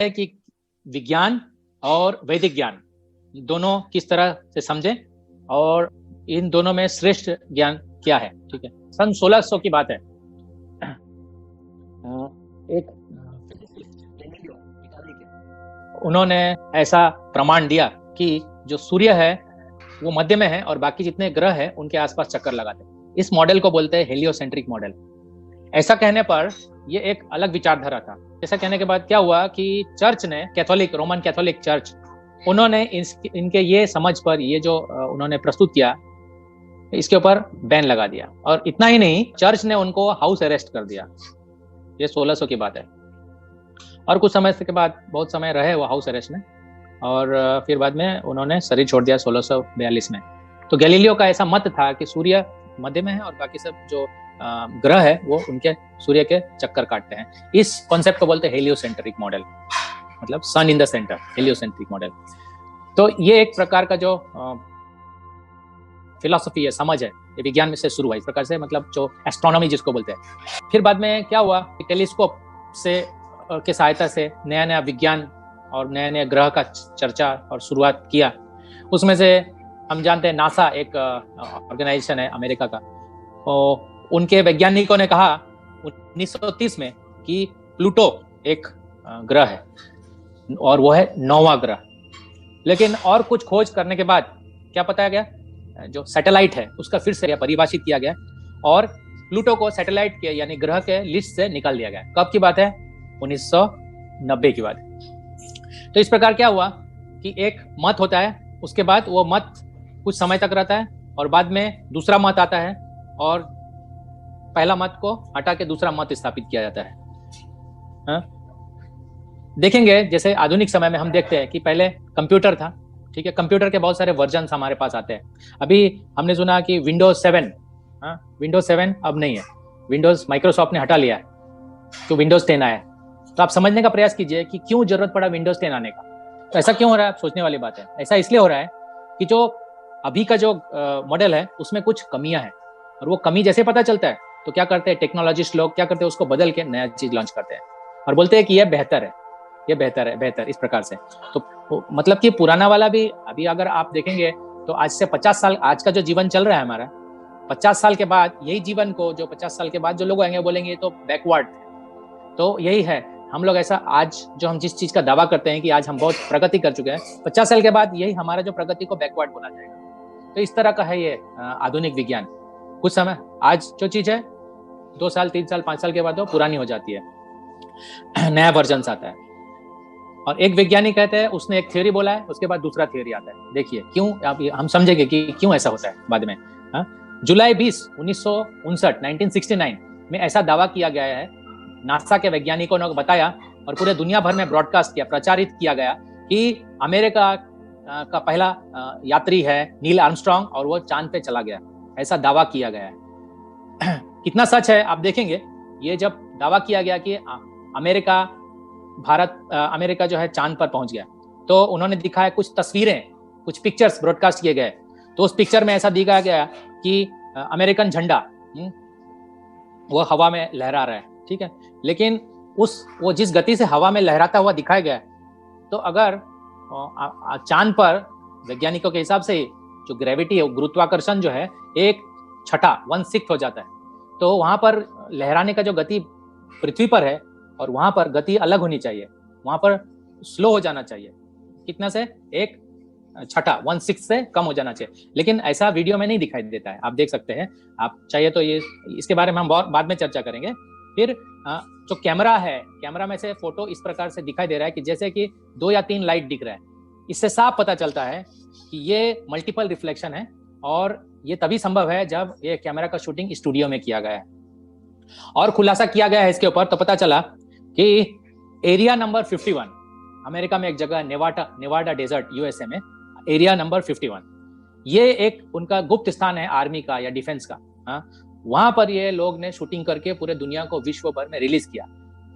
है कि विज्ञान और वैदिक ज्ञान दोनों किस तरह से समझें और इन दोनों में श्रेष्ठ ज्ञान क्या है। ठीक है, सन 1600 की बात है। एक उन्होंने ऐसा प्रमाण दिया कि जो सूर्य है वो मध्य में है और बाकी जितने ग्रह हैं उनके आसपास चक्कर लगाते हैं। इस मॉडल को बोलते हैं हेलियोसेंट्रिक मॉडल। ऐसा कहने पर ये एक अलग विचारधारा था। ऐसा कहने के बाद क्या हुआ कि चर्च ने, कैथोलिक, रोमन कैथोलिक चर्च, उन्होंने इनके ये समझ पर ये जो उन्होंने प्रस्तुत किया इसके ऊपर बैन लगा दिया। और इतना ही नहीं, चर्च ने उनको हाउस अरेस्ट कर दिया। ये 1600 की बात है। और कुछ समय के बाद, बहुत समय रहे वो हाउस अरेस्ट में, और फिर बाद में उन्होंने शरीर छोड़ दिया 1642 में। तो गैलीलियो का ऐसा मत था कि सूर्य मध्य में है और बाकी सब जो ग्रह है वो उनके सूर्य के चक्कर काटते हैं। इस कॉन्सेप्ट को बोलते हैं हेलियोसेंट्रिक मॉडल, मतलब sun in the centre, heliocentric model. तो ये एक प्रकार का जो फिलॉसफी है, समझ है, ये विज्ञान में से शुरू हुआ इस प्रकार से, मतलब जो एस्ट्रोनॉमी जिसको बोलते हैं। फिर बाद में क्या हुआ कि टेलीस्कोप से के सहायता से नया नया विज्ञान और नए नए ग्रह का चर्चा और शुरुआत किया। उसमें से हम जानते हैं नासा एक ऑर्गेनाइजेशन है अमेरिका का, और उनके वैज्ञानिकों ने कहा 1930 में कि प्लूटो एक ग्रह है और वो है 9वां ग्रह। लेकिन और कुछ खोज करने के बाद क्या पता गया, जो सैटेलाइट है उसका फिर से परिभाषित किया गया और प्लूटो को सैटेलाइट के यानी ग्रह के लिस्ट से निकाल दिया गया। कब की बात है? 1990 की बात है। तो इस प्रकार क्या हुआ कि एक मत होता है, उसके बाद वो मत कुछ समय तक रहता है और बाद में दूसरा मत आता है और पहला मत को हटा के दूसरा मत स्थापित किया जाता है। हाँ? देखेंगे जैसे आधुनिक समय में हम देखते हैं कि पहले कंप्यूटर था। ठीक है, कंप्यूटर के बहुत सारे वर्जन हमारे पास आते हैं। अभी हमने सुना कि विंडोज 7, विंडोज 7 अब नहीं है, विंडोज माइक्रोसॉफ्ट ने हटा लिया है, तो विंडोज 10 आया। तो आप समझने का प्रयास कीजिए कि क्यों जरूरत पड़ा विंडोज 10 आने का। तो ऐसा क्यों हो रहा है? आप सोचने वाली बात है। ऐसा इसलिए हो रहा है कि जो अभी का जो मॉडल है उसमें कुछ कमियां हैं, और वो कमी जैसे पता चलता है तो क्या करते हैं टेक्नोलॉजिस्ट लोग, क्या करते हैं उसको बदल के नया चीज लॉन्च करते हैं और बोलते हैं कि ये बेहतर है, ये बेहतर है, बेहतर, इस प्रकार से। तो मतलब कि पुराना वाला भी, अभी अगर आप देखेंगे तो आज से 50 साल, आज का जो जीवन चल रहा है हमारा, 50 साल के बाद यही जीवन को, जो 50 साल के बाद जो लोग आएंगे बोलेंगे ये तो बैकवर्ड। तो यही है, हम लोग ऐसा आज जो हम जिस चीज का दावा करते हैं कि आज हम बहुत प्रगति कर चुके हैं, 50 साल के बाद यही हमारा जो प्रगति को बैकवर्ड बोला जाएगा। तो इस तरह का है ये आधुनिक विज्ञान। कुछ समय आज जो चीज है 2 साल 3 साल 5 साल के बाद वो पुरानी हो जाती है, नया वर्जन आता है। और एक वैज्ञानिक कहते हैं, उसने एक थ्योरी बोला है, उसके बाद दूसरा थ्योरी आता है। देखिए क्यों, आप हम समझेंगे कि क्यों ऐसा होता है बाद में। जुलाई 20, 1969 में ऐसा दावा किया गया है, नासा के वैज्ञानिकों ने बताया और पूरे दुनिया भर में ब्रॉडकास्ट किया, प्रचारित किया गया कि अमेरिका का पहला यात्री है नील आर्मस्ट्रांग और वो चांद पे चला गया। ऐसा दावा किया गया है। कितना सच है आप देखेंगे। ये जब दावा किया गया कि अमेरिका जो है चांद पर पहुंच गया, तो उन्होंने दिखाया कुछ तस्वीरें, कुछ पिक्चर्स ब्रॉडकास्ट किए गए। तो उस पिक्चर में ऐसा दिखाया गया कि अमेरिकन झंडा वो हवा में लहरा रहा है। ठीक है, लेकिन वो जिस गति से हवा में लहराता हुआ दिखाया गया, तो अगर चांद पर वैज्ञानिकों के हिसाब से जो ग्रेविटी है, गुरुत्वाकर्षण जो है 1/6 हो जाता है। तो वहां पर लहराने का जो गति पृथ्वी पर है और वहां पर गति अलग होनी चाहिए, वहां पर स्लो हो जाना चाहिए। कितना से? 1/6 से कम हो जाना चाहिए। लेकिन ऐसा वीडियो में नहीं दिखाई देता है, आप देख सकते हैं। आप चाहिए तो ये, इसके बारे में हम बाद में चर्चा करेंगे। फिर जो कैमरा है, कैमरा में से फोटो इस प्रकार से दिखाई दे रहा है कि जैसे कि 2 या 3 लाइट दिख रहा है। इससे साफ पता चलता है कि ये मल्टीपल रिफ्लेक्शन है, और ये तभी संभव है जब ये कैमरा का शूटिंग स्टूडियो में किया गया है। और खुलासा किया गया है इसके ऊपर, तो पता चला कि एरिया नंबर 51, अमेरिका में एक जगह नेवाडा डेजर्ट यूएसए में, एरिया नंबर 51, ये एक उनका गुप्त स्थान है आर्मी का या डिफेंस का। वहां पर ये लोग ने शूटिंग करके पूरे दुनिया को विश्व भर में रिलीज किया,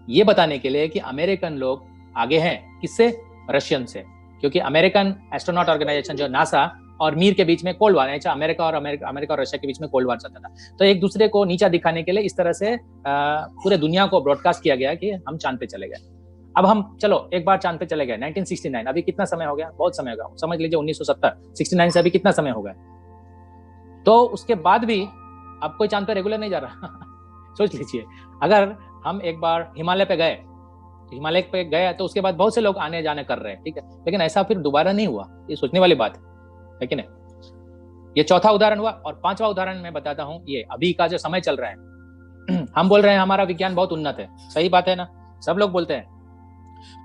ये बताने के लिए कि अमेरिकन लोग आगे हैं। किससे? रशियन से। क्योंकि अमेरिकन एस्ट्रोनॉट ऑर्गेनाइजेशन जो नासा और मीर के बीच में कोल्ड वार, अमेरिका और रशिया के बीच में कोल्ड वार चलता था, तो एक दूसरे को नीचा दिखाने के लिए इस तरह से पूरे दुनिया को ब्रॉडकास्ट किया गया कि हम चांद पे चले गए। अब हम चलो एक बार चांद पे चले गए 1969, अभी कितना समय हो गया, बहुत समय हो गया, समझ लीजिए 1970, 69 से अभी कितना समय हो गया। तो उसके बाद भी अब कोई चांद पे रेगुलर नहीं जा रहा सोच लीजिए, अगर हम एक बार हिमालय पे गए तो उसके बाद बहुत से लोग आने जाने कर रहे हैं, ठीक है, लेकिन ऐसा फिर दोबारा नहीं हुआ, ये सोचने वाली बात है कि नहीं। ये चौथा उदाहरण हुआ। और पांचवा उदाहरण मैं बताता हूं, ये अभी का जो समय चल रहा है हम बोल रहे हैं हमारा विज्ञान बहुत उन्नत है, सही बात है ना, सब लोग बोलते हैं।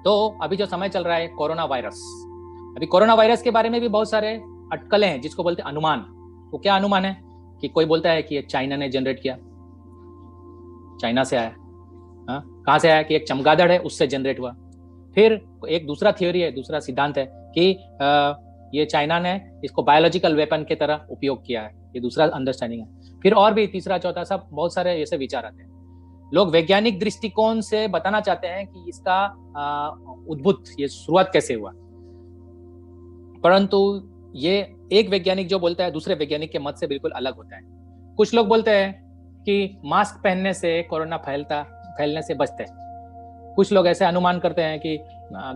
तो अभी जो समय चल रहा है कोरोना वायरस, अभी कोरोना वायरस के बारे में भी बहुत सारे अटकलें हैं, जिसको बोलते हैं अनुमान। वो क्या अनुमान है कि कोई बोलता है कि ये चाइना ने जनरेट किया, चाइना से आया, कहां से आया कि एक चमगादड़ है उससे जनरेट हुआ। फिर एक दूसरा थियोरी है, दूसरा सिद्धांत है कि ये चाइना ने इसको बायोलॉजिकल वेपन की तरह उपयोग किया है, ये दूसरा अंडरस्टैंडिंग है। फिर और भी तीसरा चौथा सब बहुत सारे ऐसे विचार आते हैं। लोग वैज्ञानिक दृष्टिकोण से बताना चाहते हैं कि इसका उद्भूत, ये शुरुआत कैसे हुआ, परंतु ये एक वैज्ञानिक जो बोलता है दूसरे वैज्ञानिक के मत से बिल्कुल अलग होता है। कुछ लोग बोलते हैं कि मास्क पहनने से कोरोना फैलने से बचते हैं। कुछ लोग ऐसे अनुमान करते हैं कि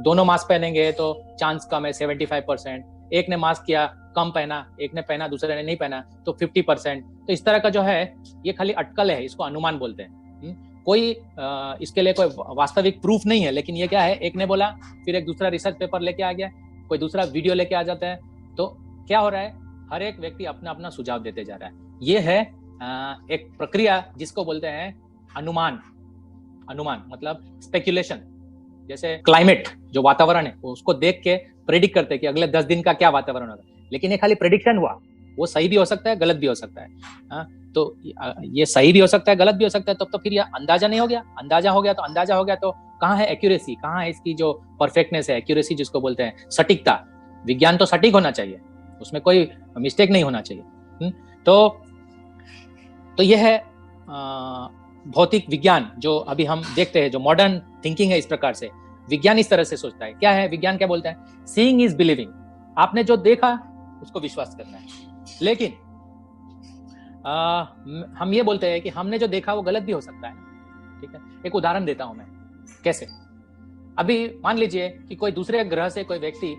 दोनों मास्क पहनेंगे तो चांस कम है 75%, एक ने मास्क किया कम पहना, एक ने पहना दूसरे ने नहीं पहना तो 50%। तो इस तरह का जो है ये खाली अटकल है, इसको अनुमान बोलते हैं। कोई इसके लिए कोई वास्तविक प्रूफ नहीं है, लेकिन ये क्या है, एक ने बोला फिर एक दूसरा रिसर्च पेपर लेके आ गया, कोई दूसरा वीडियो लेके आ जाता है, तो क्या हो रहा है, हर एक व्यक्ति अपना अपना सुझाव देते जा रहा है। ये है एक प्रक्रिया जिसको बोलते हैं अनुमान। अनुमान मतलब स्पेकुलेशन। जैसे क्लाइमेट जो वातावरण है उसको देख के प्रेडिक्ट करते हैं कि अगले 10 दिन का क्या वातावरण होगा, लेकिन ये खाली प्रेडिक्शन हुआ, वो सही भी हो सकता है गलत भी हो सकता है। तो ये सही भी हो सकता है गलत भी हो सकता है, तो फिर ये अंदाजा नहीं हो गया, अंदाजा हो गया तो कहाँ है एक्यूरेसी, कहाँ है इसकी जो परफेक्टनेस है, एक्यूरेसी जिसको बोलते हैं सटीकता। विज्ञान तो सटीक होना चाहिए, उसमें कोई मिस्टेक नहीं होना चाहिए। तो यह है भौतिक विज्ञान जो अभी हम देखते हैं, जो मॉडर्न थिंकिंग है। इस प्रकार से विज्ञान इस तरह से सोचता है। क्या है विज्ञान, क्या बोलता है, सीइंग इज बिलीविंग। आपने जो देखा उसको विश्वास करना है, लेकिन हम ये बोलते हैं कि हमने जो देखा वो गलत भी हो सकता है, ठीक है। एक उदाहरण देता हूं मैं, कैसे। अभी मान लीजिए कि कोई दूसरे ग्रह से कोई व्यक्ति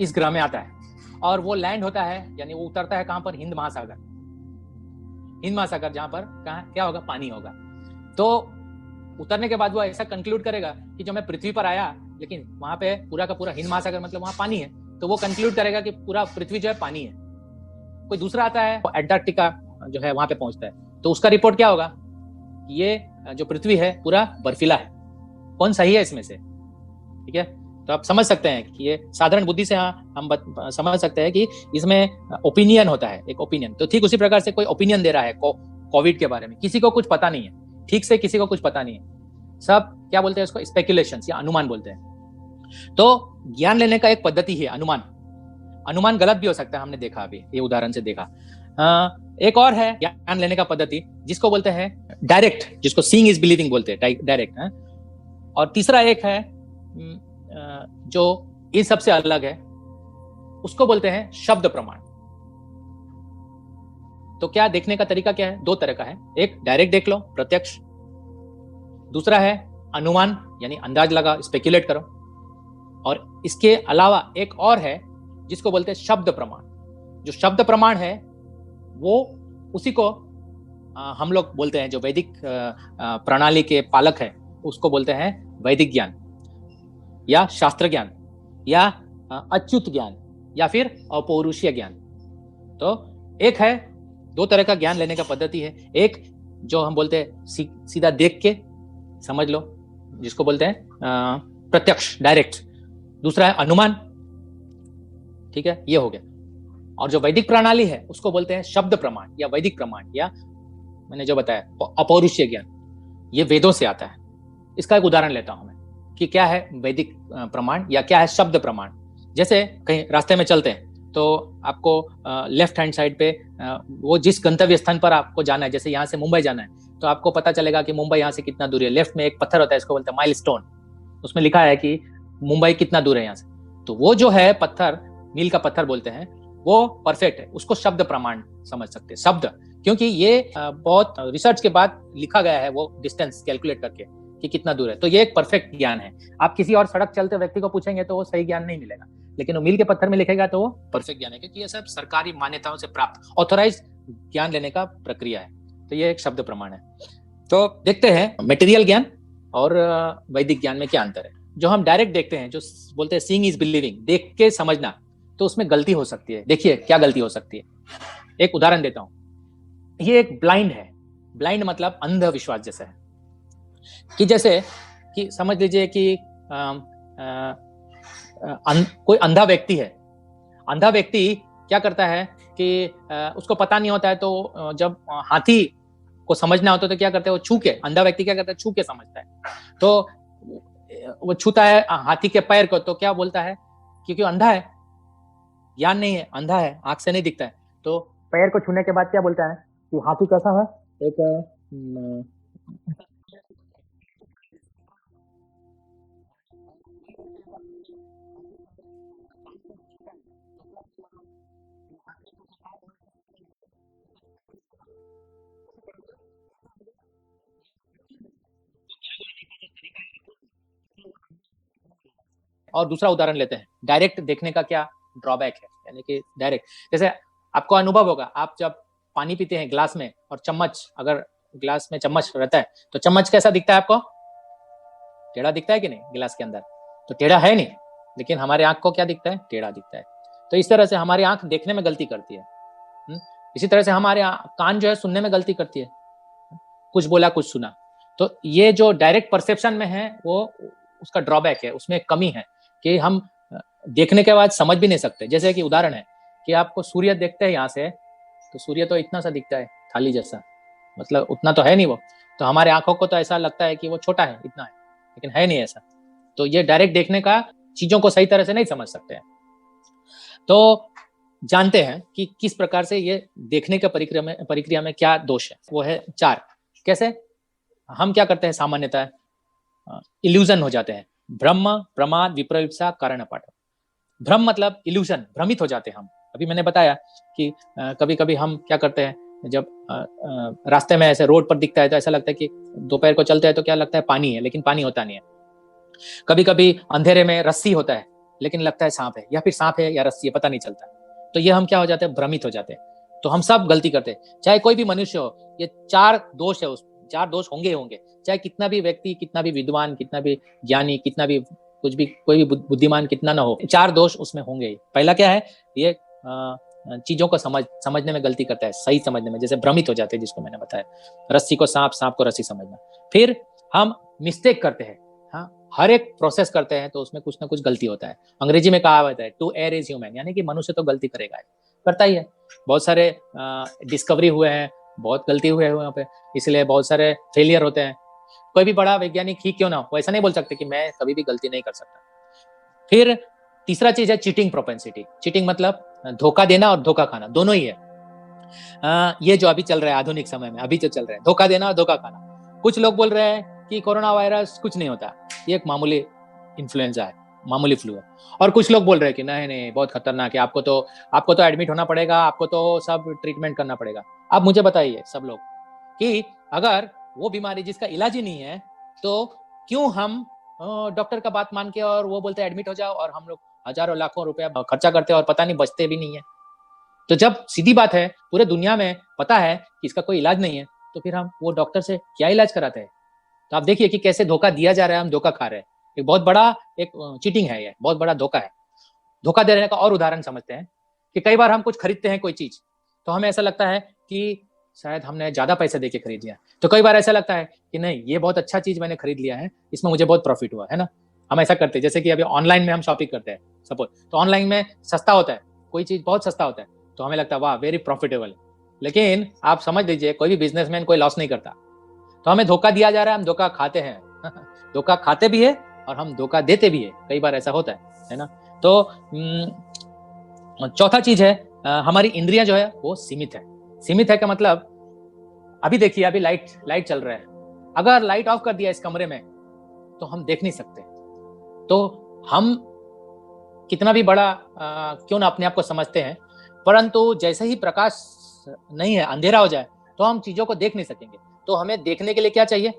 इस ग्रह में आता है और वो लैंड होता है, यानी वो उतरता है कहां पर, हिंद महासागर, जहां पर क्या होगा, पानी होगा। तो उतरने के बाद वो ऐसा कंक्लूड करेगा कि जो मैं पृथ्वी पर आया, लेकिन वहां पे पूरा का पूरा हिंद महासागर मतलब वहां पानी है, तो वो कंक्लूड करेगा कि पूरा पृथ्वी जो है पानी है। कोई दूसरा आता है एंटार्क्टिका जो है वहां पे पहुंचता है, तो उसका रिपोर्ट क्या होगा, ये जो पृथ्वी है पूरा बर्फीला है। कौन सही है इसमें से, ठीक है। तो आप समझ सकते हैं कि ये साधारण बुद्धि से हम समझ सकते हैं कि इसमें ओपिनियन होता है, एक ओपिनियन। तो ठीक उसी प्रकार से कोई ओपिनियन दे रहा है कोविड के बारे में, किसी को कुछ पता नहीं है, ठीक से किसी को कुछ पता नहीं है, सब क्या बोलते हैं उसको, स्पेकुलेशंस या अनुमान बोलते हैं। तो ज्ञान लेने का एक पद्धति है अनुमान गलत भी हो सकता है, हमने देखा अभी ये उदाहरण से देखा। एक और है ज्ञान लेने का पद्धति जिसको बोलते हैं डायरेक्ट, जिसको सीइंग इज बिलीविंग बोलते हैं, डायरेक्ट। और तीसरा एक है जो इन सबसे अलग है, उसको बोलते हैं शब्द प्रमाण। तो क्या देखने का तरीका क्या है, दो तरह का है, एक डायरेक्ट देख लो, प्रत्यक्ष, दूसरा है अनुमान यानी अंदाज लगा, स्पेकुलेट करो। और इसके अलावा एक और है जिसको बोलते हैं शब्द प्रमाण। जो शब्द प्रमाण है वो उसी को हम लोग बोलते हैं, जो वैदिक प्रणाली के पालक है उसको बोलते हैं वैदिक ज्ञान या शास्त्र ज्ञान या अच्युत ज्ञान या फिर अपौरुषीय ज्ञान। तो एक है, दो तरह का ज्ञान लेने का पद्धति है। एक जो हम बोलते हैं सीधा देख के समझ लो, जिसको बोलते हैं प्रत्यक्ष, डायरेक्ट। दूसरा है अनुमान, ठीक है, ये हो गया। और जो वैदिक प्रणाली है उसको बोलते हैं शब्द प्रमाण या वैदिक प्रमाण, या मैंने जो बताया अपौरुषीय ज्ञान, ये वेदों से आता है। इसका एक उदाहरण लेता हूं मैं कि क्या है वैदिक प्रमाण या क्या है शब्द प्रमाण। जैसे कहीं रास्ते में चलते हैं तो आपको लेफ्ट हैंड साइड पे वो जिस गंतव्य स्थान पर आपको जाना है, जैसे यहाँ से मुंबई जाना है, तो आपको पता चलेगा कि मुंबई यहाँ से कितना दूर है। लेफ्ट में एक पत्थर होता है, इसको बोलते हैं माइलस्टोन, उसमें लिखा है कि मुंबई कितना दूर है यहाँ से। तो वो जो है पत्थर, मील का पत्थर बोलते हैं, वो परफेक्ट है, उसको शब्द प्रमाण समझ सकते हैं। शब्द, क्योंकि ये बहुत रिसर्च के बाद लिखा गया है वो डिस्टेंस कैलकुलेट करके कि कितना दूर है। तो ये एक परफेक्ट ज्ञान है। आप किसी और सड़क चलते व्यक्ति को पूछेंगे तो वो सही ज्ञान नहीं मिलेगा, लेकिन वो मील के पत्थर में लिखेगा तो वो परफेक्ट ज्ञान है, क्योंकि ये सब सरकारी मान्यताओं से प्राप्त ऑथोराइज ज्ञान लेने का प्रक्रिया है। तो ये एक शब्द प्रमाण है। तो देखते हैं मटेरियल ज्ञान और वैदिक ज्ञान में क्या अंतर है। जो हम डायरेक्ट देखते हैं, जो बोलते हैं सीइंग इज बिलीविंग, देख के समझना, तो उसमें गलती हो सकती है। देखिए क्या गलती हो सकती है, एक उदाहरण देता हूं। ये एक ब्लाइंड है। ब्लाइंड मतलब अंधविश्वास जैसा है, कि जैसे कि समझ लीजिए कि कोई अंधा व्यक्ति है। अंधा व्यक्ति क्या करता है कि उसको पता नहीं होता है, तो जब हाथी को समझना होता है तो क्या करते हैं, वो छू के, अंधा व्यक्ति क्या करता है, छू के समझता है। तो वो छूता है हाथी के पैर को, तो क्या बोलता है, क्योंकि अंधा है, ज्ञान नहीं है, अंधा है, आंख से नहीं दिखता है, तो पैर को छूने के बाद क्या बोलता है कि हाथी कैसा है, एक और दूसरा उदाहरण लेते हैं, डायरेक्ट देखने का क्या ड्रॉबैक है। यानी कि डायरेक्ट, जैसे आपको अनुभव होगा, आप जब पानी पीते हैं ग्लास में और चम्मच, अगर ग्लास में चम्मच रहता है तो चम्मच कैसा दिखता है आपको, टेढ़ा दिखता है कि नहीं गिलास के अंदर, तो टेढ़ा है नहीं, लेकिन हमारे आंख को क्या दिखता है, टेढ़ा दिखता है। तो इस तरह से हमारी आंख देखने में गलती करती है। इसी तरह से हमारे कान जो है सुनने में गलती करती है, कुछ बोला कुछ सुना। तो ये जो डायरेक्ट परसेप्शन में है वो उसका ड्रॉबैक है, उसमें कमी है कि हम देखने के बाद समझ भी नहीं सकते। जैसे कि उदाहरण है कि आपको सूर्य देखते हैं यहाँ से, तो सूर्य तो इतना सा दिखता है, थाली जैसा, मतलब उतना तो है नहीं वो, तो हमारे आंखों को तो ऐसा लगता है कि वो छोटा है, इतना है, लेकिन है नहीं ऐसा। तो ये डायरेक्ट देखने का चीजों को सही तरह से नहीं समझ सकते हैं। तो जानते हैं कि किस प्रकार से ये देखने के प्रक्रिया में क्या दोष है, वो है 4। कैसे हम क्या करते हैं, सामान्यतः इल्यूजन हो जाते हैं, ब्रह्म प्रमाद विप्रविप्सा कारण पाठ। भ्रम मतलब इल्यूजन, भ्रमित हो जाते हैं हम। अभी मैंने बताया कि कभी कभी हम क्या करते हैं, जब रास्ते में ऐसे रोड पर दिखता है तो ऐसा लगता है कि दोपहर को चलते हैं तो क्या लगता है पानी है, लेकिन पानी होता नहीं है। कभी कभी अंधेरे में रस्सी होता है लेकिन लगता है सांप है, या फिर सांप है या रस्सी है, पता नहीं चलता। तो ये हम क्या हो जाते हैं, भ्रमित हो जाते हैं। तो हम सब गलती करते हैं, चाहे कोई भी मनुष्य हो, ये 4 दोष है, उस 4 दोष होंगे ही होंगे। चाहे कितना भी व्यक्ति, कितना भी विद्वान, कितना भी ज्ञानी, कितना भी कुछ भी, कोई भी बुद्धिमान कितना ना हो, 4 दोष उसमें होंगे ही। पहला क्या है, ये चीजों को समझने में गलती करता है, सही समझने में, जैसे भ्रमित हो जाते हैं, जिसको मैंने बताया, रस्सी को सांप, सांप को रस्सी समझना। फिर हम मिस्टेक करते हैं, हाँ, हर एक प्रोसेस करते हैं तो उसमें कुछ ना कुछ गलती होता है। अंग्रेजी में कहावत है, टू एयर इज ह्यूमन, यानी कि मनुष्य तो गलती करेगा, करता ही है। बहुत सारे डिस्कवरी हुए हैं, बहुत गलती हुए हैं वहाँ पे, इसलिए बहुत सारे फेलियर होते हैं। कोई भी बड़ा वैज्ञानिक ही क्यों ना हो, वो ऐसा नहीं बोल सकते कि मैं कभी भी गलती नहीं कर सकता। फिर तीसरा चीज है चीटिंग प्रोपेंसिटी। चीटिंग मतलब धोखा देना और धोखा खाना, दोनों ही है। ये जो अभी चल रहा है आधुनिक समय में, अभी जो चल रहा है, धोखा देना और धोखा खाना। कुछ लोग बोल रहे हैं कि कोरोना वायरस कुछ नहीं होता, ये एक मामूली इन्फ्लुएंजा है, मामूली फ्लू है। और कुछ लोग बोल रहे हैं कि नहीं नहीं बहुत खतरनाक है, आपको तो एडमिट होना पड़ेगा, आपको तो सब ट्रीटमेंट करना पड़ेगा। अब मुझे बताइए सब लोग कि अगर वो बीमारी जिसका इलाज ही नहीं है, तो क्यों हम डॉक्टर का बात मान के और वो बोलते हैं एडमिट हो जाओ, और हम लोग हजारों लाखों रुपया खर्चा करते हैं और पता नहीं बचते भी नहीं है। तो जब सीधी बात है, पूरे दुनिया में पता है कि इसका कोई इलाज नहीं है, तो फिर हम वो डॉक्टर से क्या इलाज कराते हैं। तो आप देखिए कि कैसे धोखा दिया जा रहा है, हम धोखा खा रहे हैं। एक बहुत बड़ा एक चीटिंग है, ये बहुत बड़ा धोखा है। धोखा देने का और उदाहरण समझते हैं कि कई बार हम कुछ खरीदते हैं कोई चीज, तो हमें ऐसा लगता है कि शायद हमने ज्यादा पैसे देके खरीद लिया। तो कई बार ऐसा लगता है कि नहीं, ये बहुत अच्छा चीज मैंने खरीद लिया है, इसमें मुझे बहुत प्रॉफिट हुआ है ना। हम ऐसा करते हैं, जैसे कि अभी ऑनलाइन में हम शॉपिंग करते हैं सपोज, तो ऑनलाइन में सस्ता होता है, कोई चीज बहुत सस्ता होता है, तो हमें लगता है वाह वेरी प्रॉफिटेबल। लेकिन आप समझ लीजिए कोई भी बिजनेसमैन कोई लॉस नहीं करता। तो हमें धोखा दिया जा रहा है, हम धोखा खाते हैं धोखा खाते भी है और हम धोखा देते भी है, कई बार ऐसा होता है ना। तो चौथा चीज है, हमारी इंद्रियां जो है वो सीमित है। सीमित है का मतलब, अभी देखिए अभी लाइट चल रहा है, अगर लाइट ऑफ कर दिया इस कमरे में तो हम देख नहीं सकते। तो हम कितना भी बड़ा क्यों ना अपने आप को समझते हैं, परंतु जैसे ही प्रकाश नहीं है, अंधेरा हो जाए, तो हम चीजों को देख नहीं सकेंगे। तो हमें देखने के लिए क्या चाहिए,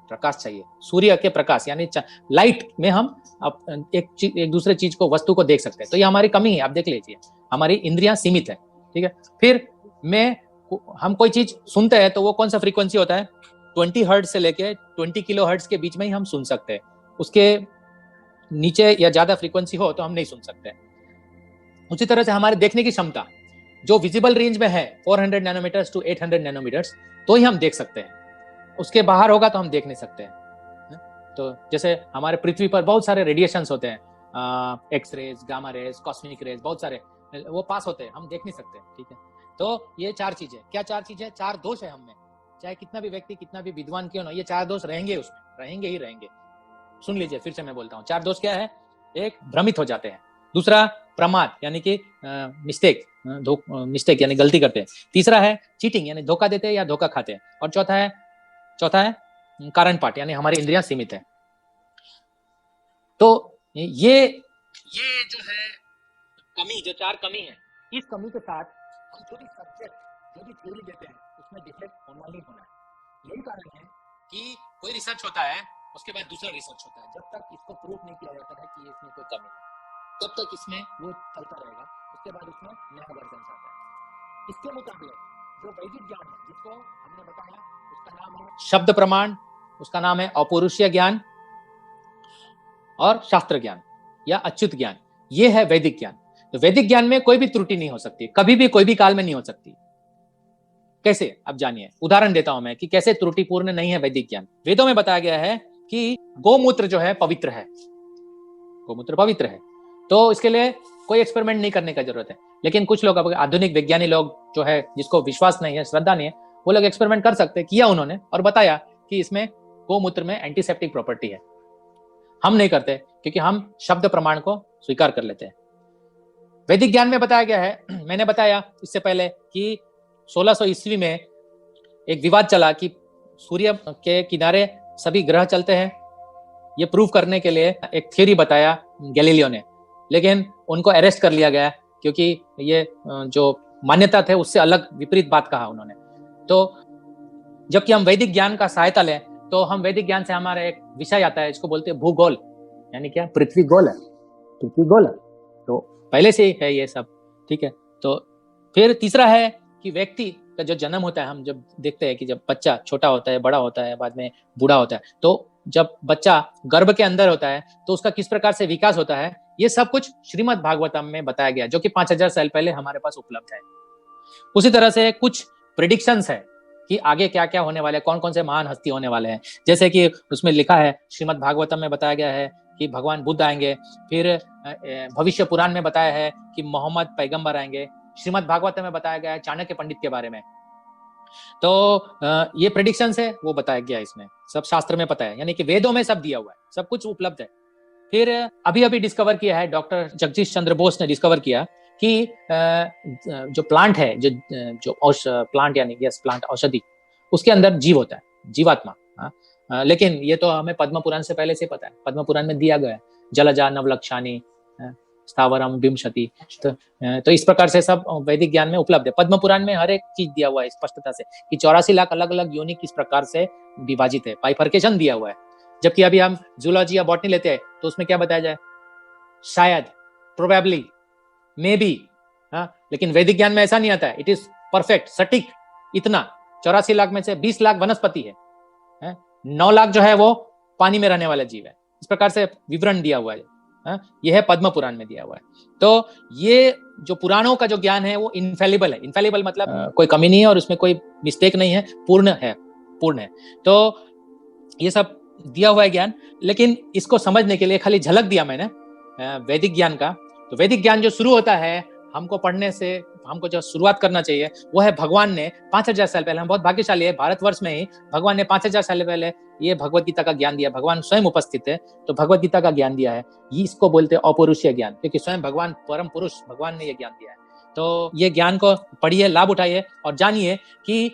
प्रकाश चाहिए, सूर्य के प्रकाश यानी लाइट में हम एक दूसरे चीज को, वस्तु को देख सकते हैं। तो ये हमारी कमी है, आप देख लीजिए, हमारी इंद्रियां सीमित है, ठीक है। फिर हम कोई चीज सुनते हैं तो वो कौन सा फ्रीक्वेंसी होता है, 20 हर्ट्ज से लेके 20 किलो हर्ट्ज के बीच में ही हम सुन सकते हैं, उसके नीचे या ज्यादा फ्रीक्वेंसी हो तो हम नहीं सुन सकते। उसी तरह से हमारे देखने की क्षमता जो विजिबल रेंज में है 400 नैनोमीटर्स टू 800 नैनोमीटर्स, तो ही हम देख सकते हैं, उसके बाहर होगा तो हम देख नहीं सकते हैं। तो जैसे हमारे पृथ्वी पर बहुत सारे रेडिएशंस होते हैं, x rays, gamma rays, cosmic rays, बहुत सारे वो पास होते हैं, हम देख नहीं सकते, ठीक है। तो ये 4 चीजें, क्या 4 चीजें, 4 दोष है हमें, चाहे कितना भी व्यक्ति कितना भी विद्वान क्यों ना, ये 4 दोष रहेंगे, उसमें रहेंगे ही रहेंगे। सुन लीजिए, फिर से मैं बोलता हूँ, 4 दोष क्या है। एक, भ्रमित हो जाते हैं। दूसरा, प्रमाद यानी कि मिस्टेक यानी गलती करते हैं। तीसरा है चीटिंग यानी धोखा देते हैं या धोखा खाते हैं। और चौथा है कारण पाठ यानी हमारी इंद्रियां सीमित है। तो ये जो है कमी, जो 4 कमी है, इस कमी के साथ हम जो भी सब्जेक्ट, जो भी थ्योरी देते हैं उसमें डिफेक्ट होना ही होना है। यही कारण है कि कोई रिसर्च होता है, उसके बाद दूसरा रिसर्च होता है, जब तक इसको प्रूफ नहीं किया जाता है कि इसमें कोई कमी है, तब तक इसमें वो चलता रहेगा। उसके बाद उसमें नया वर्जन आता है। इसके मुकाबले जो वैदिक ज्ञान है, जिसको हमने बताया, उसका नाम है शब्द प्रमाण, उसका नाम है अपौरुषीय ज्ञान और शास्त्र ज्ञान या अच्युत ज्ञान, ये है वैदिक ज्ञान। तो वैदिक ज्ञान में कोई भी त्रुटि नहीं हो सकती, कभी भी कोई भी काल में नहीं हो सकती। कैसे, अब जानिए, उदाहरण देता हूं मैं कि कैसे त्रुटिपूर्ण नहीं है वैदिक ज्ञान। वेदों में बताया गया है कि गोमूत्र जो है पवित्र है, गोमूत्र पवित्र है, तो इसके लिए कोई एक्सपेरिमेंट नहीं करने का जरूरत है। लेकिन कुछ लोग, आधुनिक विज्ञानी लोग जो है, जिसको विश्वास नहीं है, श्रद्धा नहीं है, वो लोग एक्सपेरिमेंट कर सकते, किया उन्होंने और बताया कि इसमें गोमूत्र में एंटीसेप्टिक प्रॉपर्टी है। हम नहीं करते क्योंकि हम शब्द प्रमाण को स्वीकार कर लेते हैं। वैदिक ज्ञान में बताया गया है, मैंने बताया इससे पहले कि 1600 ईस्वी में एक विवाद चला कि सूर्य के किनारे सभी ग्रह चलते हैं। ये प्रूव करने के लिए एक थ्योरी बताया गैलीलियो ने, लेकिन उनको अरेस्ट कर लिया गया क्योंकि ये जो मान्यता थे उससे अलग विपरीत बात कहा उन्होंने। तो जबकि हम वैदिक ज्ञान का सहायता लें तो हम वैदिक ज्ञान से हमारा एक विषय आता है, इसको बोलते हैं भूगोल, यानी क्या, पृथ्वी गोल है, पृथ्वी गोल है, तो पहले से ही है ये सब, ठीक है। तो फिर तीसरा है कि व्यक्ति का जो जन्म होता है, हम जब देखते हैं कि जब बच्चा छोटा होता है, बड़ा होता है, बाद में बूढ़ा होता है, तो जब बच्चा गर्भ के अंदर होता है तो उसका किस प्रकार से विकास होता है, ये सब कुछ श्रीमद् भागवतम में बताया गया, जो कि 5000 साल पहले हमारे पास उपलब्ध है। उसी तरह से कुछ प्रेडिक्शंस है कि आगे क्या क्या होने वाले, कौन कौन से महान हस्ती होने वाले हैं। जैसे कि उसमें लिखा है, श्रीमद् भागवतम में बताया गया है कि भगवान बुद्ध आएंगे, फिर भविष्य पुराण में बताया है कि मोहम्मद पैगंबर आएंगे, श्रीमद् भागवतम में बताया गया है चाणक्य पंडित के बारे में। तो ये प्रेडिक्शंस है, वो बताया गया, इसमें सब शास्त्र में पता है, यानी कि वेदों में सब दिया हुआ है, सब कुछ उपलब्ध है। फिर अभी डिस्कवर किया है, डॉक्टर जगदीश चंद्र बोस ने डिस्कवर किया कि जो प्लांट है, जो प्लांट यानी यस प्लांट औषधि, उसके अंदर जीव होता है, जीवात्मा। लेकिन ये तो हमें पद्म पुराण से पहले से पता है, पद्म पुराण में दिया गया है, जलजा नवलक्षानी स्थावरम विंशति। तो इस प्रकार से सब वैदिक ज्ञान में उपलब्ध है। पद्म पुराण में हर एक चीज दिया हुआ है स्पष्टता से कि 84 लाख अलग अलग योनि किस प्रकार से विभाजित है, बाइफर्केशन दिया हुआ है। जबकि अभी हम जूलॉजी या बॉटनी लेते हैं तो उसमें क्या बताया जाए, शायद, प्रोबेबली, मे बी, लेकिन वैदिक ज्ञान में ऐसा नहीं आता है, इट इज परफेक्ट, सटीक। इतना 84 लाख में से 20 लाख वनस्पति है, 9 लाख जो है वो पानी में रहने वाला जीव है। इस प्रकार से विवरण दिया हुआ है, यह है पद्म पुराण में दिया हुआ है। तो ये जो पुराणों का जो ज्ञान है वो इनफेलिबल है। इनफेलिबल मतलब कोई कमी नहीं है और उसमें कोई मिस्टेक नहीं है, पूर्ण है, पूर्ण है। तो ये सब दिया हुआ है ज्ञान, लेकिन इसको समझने के लिए खाली झलक दिया मैंने वैदिक ज्ञान का। तो वैदिक ज्ञान जो शुरू होता है हमको पढ़ने से, हमको जो शुरुआत करना चाहिए वो है, भगवान ने 5000 साल पहले, हम बहुत भाग्यशाली है, भारतवर्ष में ही भगवान ने 5000 साल पहले ये भगवत गीता का ज्ञान दिया। भगवान स्वयं उपस्थित है तो भगवत गीता का ज्ञान दिया है। इसको बोलते हैं अपौरुषीय ज्ञान, क्योंकि स्वयं भगवान परम पुरुष भगवान ने ये ज्ञान दिया है। तो ये ज्ञान को पढ़िए, लाभ उठाइए और जानिए कि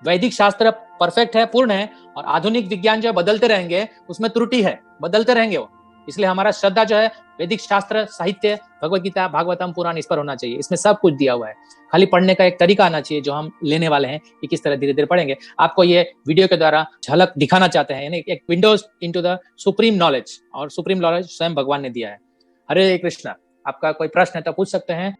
वैदिक शास्त्र परफेक्ट है, पूर्ण है, और आधुनिक विज्ञान जो बदलते रहेंगे उसमें त्रुटि है, बदलते रहेंगे वो, इसलिए हमारा श्रद्धा जो है वैदिक शास्त्र, साहित्य, भगवत गीता, भागवतम, पुराण, इस पर होना चाहिए। इसमें सब कुछ दिया हुआ है, खाली पढ़ने का एक तरीका आना चाहिए जो हम लेने वाले हैं कि किस तरह धीरे धीरे पढ़ेंगे। आपको ये वीडियो के द्वारा झलक दिखाना चाहते हैं, यानी एक Windows into the supreme knowledge, और सुप्रीम नॉलेज स्वयं भगवान ने दिया है। हरे कृष्णा। आपका कोई प्रश्न है तो पूछ सकते हैं।